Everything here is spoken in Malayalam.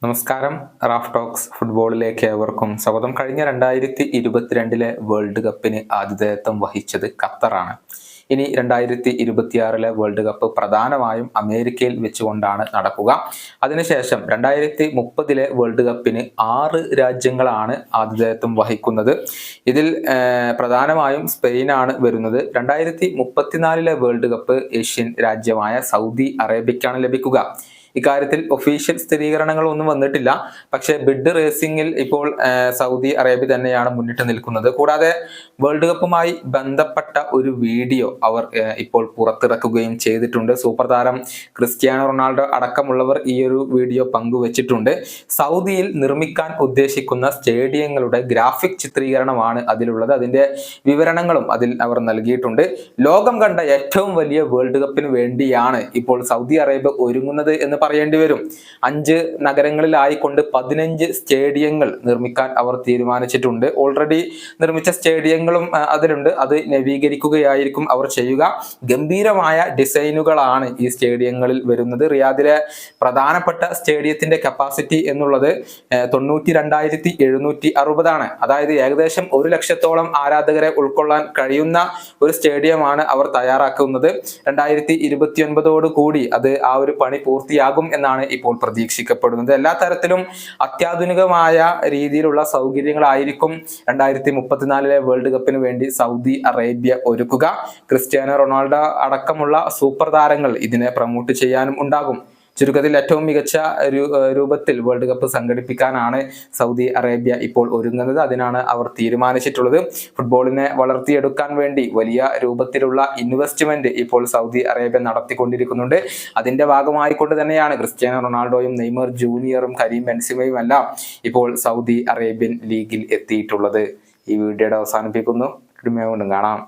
നമസ്കാരം. റാഫ് ടോക്സ് ഫുട്ബോളിലേക്ക് ഏവർക്കും സ്വാഗതം. കഴിഞ്ഞ 2022 വേൾഡ് കപ്പിന് ആതിഥേയത്വം വഹിച്ചത് ഖത്തറാണ്. ഇനി 2026 വേൾഡ് കപ്പ് പ്രധാനമായും അമേരിക്കയിൽ വെച്ചുകൊണ്ടാണ് നടക്കുക. അതിനുശേഷം 2030 വേൾഡ് കപ്പിന് 6 രാജ്യങ്ങളാണ് ആതിഥേയത്വം വഹിക്കുന്നത്. ഇതിൽ പ്രധാനമായും സ്പെയിനാണ് വരുന്നത്. 2034 വേൾഡ് കപ്പ് ഏഷ്യൻ രാജ്യമായ സൗദി അറേബ്യക്കാണ് ലഭിക്കുക. ഇക്കാര്യത്തിൽ ഒഫീഷ്യൽ സ്ഥിരീകരണങ്ങളൊന്നും വന്നിട്ടില്ല. പക്ഷേ ബിഡ് റേസിംഗിൽ ഇപ്പോൾ സൗദി അറേബ്യ തന്നെയാണ് മുന്നിട്ട് നിൽക്കുന്നത്. കൂടാതെ വേൾഡ് കപ്പുമായി ബന്ധപ്പെട്ട ഒരു വീഡിയോ അവർ ഇപ്പോൾ പുറത്തിറക്കുകയും ചെയ്തിട്ടുണ്ട്. സൂപ്പർ താരം ക്രിസ്ത്യാനോ റൊണാൾഡോ അടക്കമുള്ളവർ ഈ ഒരു വീഡിയോ പങ്കുവച്ചിട്ടുണ്ട്. സൗദിയിൽ നിർമ്മിക്കാൻ ഉദ്ദേശിക്കുന്ന സ്റ്റേഡിയങ്ങളുടെ ഗ്രാഫിക് ചിത്രീകരണമാണ് അതിലുള്ളത്. അതിന്റെ വിവരണങ്ങളും അതിൽ അവർ നൽകിയിട്ടുണ്ട്. ലോകം കണ്ട ഏറ്റവും വലിയ വേൾഡ് കപ്പിന് വേണ്ടിയാണ് ഇപ്പോൾ സൗദി അറേബ്യ ഒരുങ്ങുന്നത് എന്ന് പറയേണ്ടി വരും. 5 നഗരങ്ങളിലായിക്കൊണ്ട് 15 സ്റ്റേഡിയങ്ങൾ നിർമ്മിക്കാൻ അവർ തീരുമാനിച്ചിട്ടുണ്ട്. ഓൾറെഡി നിർമ്മിച്ച സ്റ്റേഡിയങ്ങളും അതിലുണ്ട്. അത് നവീകരിക്കുകയായിരിക്കും അവർ ചെയ്യുക. ഗംഭീരമായ ഡിസൈനുകളാണ് ഈ സ്റ്റേഡിയങ്ങളിൽ വരുന്നത്. റിയാദിലെ പ്രധാനപ്പെട്ട സ്റ്റേഡിയത്തിന്റെ കപ്പാസിറ്റി എന്നുള്ളത് 92,760 ആണ്. അതായത് ഏകദേശം 1 ലക്ഷത്തോളം ആരാധകരെ ഉൾക്കൊള്ളാൻ കഴിയുന്ന ഒരു സ്റ്റേഡിയമാണ് അവർ തയ്യാറാക്കുന്നത്. 2029 കൂടി അത് ആ ഒരു പണി പൂർത്തിയാകും എന്നാണ് ഇപ്പോൾ പ്രതീക്ഷിക്കപ്പെടുന്നത്. എല്ലാ തരത്തിലും അത്യാധുനികമായ രീതിയിലുള്ള സൗകര്യങ്ങളായിരിക്കും 2034 വേൾഡ് കപ്പിന് വേണ്ടി സൗദി അറേബ്യ ഒരുക്കുക. ക്രിസ്ത്യാനോ റൊണാൾഡോ അടക്കമുള്ള സൂപ്പർ താരങ്ങൾ ഇതിനെ പ്രൊമോട്ട് ചെയ്യാനും ഉണ്ടാകും. ചുരുക്കത്തിൽ ഏറ്റവും മികച്ച രൂപത്തിൽ വേൾഡ് കപ്പ് സംഘടിപ്പിക്കാനാണ് സൗദി അറേബ്യ ഇപ്പോൾ ഒരുങ്ങുന്നത്. അതിനാണ് അവർ തീരുമാനിച്ചിട്ടുള്ളത്. ഫുട്ബോളിനെ വളർത്തിയെടുക്കാൻ വേണ്ടി വലിയ രൂപത്തിലുള്ള ഇൻവെസ്റ്റ്മെന്റ് ഇപ്പോൾ സൗദി അറേബ്യ നടത്തിക്കൊണ്ടിരിക്കുന്നുണ്ട്. അതിന്റെ ഭാഗമായിക്കൊണ്ട് തന്നെയാണ് ക്രിസ്ത്യാനോ റൊണാൾഡോയും നെയ്മർ ജൂനിയറും കരീം ബെൻസിമയും എല്ലാം ഇപ്പോൾ സൗദി അറേബ്യൻ ലീഗിൽ എത്തിയിട്ടുള്ളത്. ഈ വീഡിയോയുടെ അവസാനിപ്പിക്കുന്നു. കാണാം.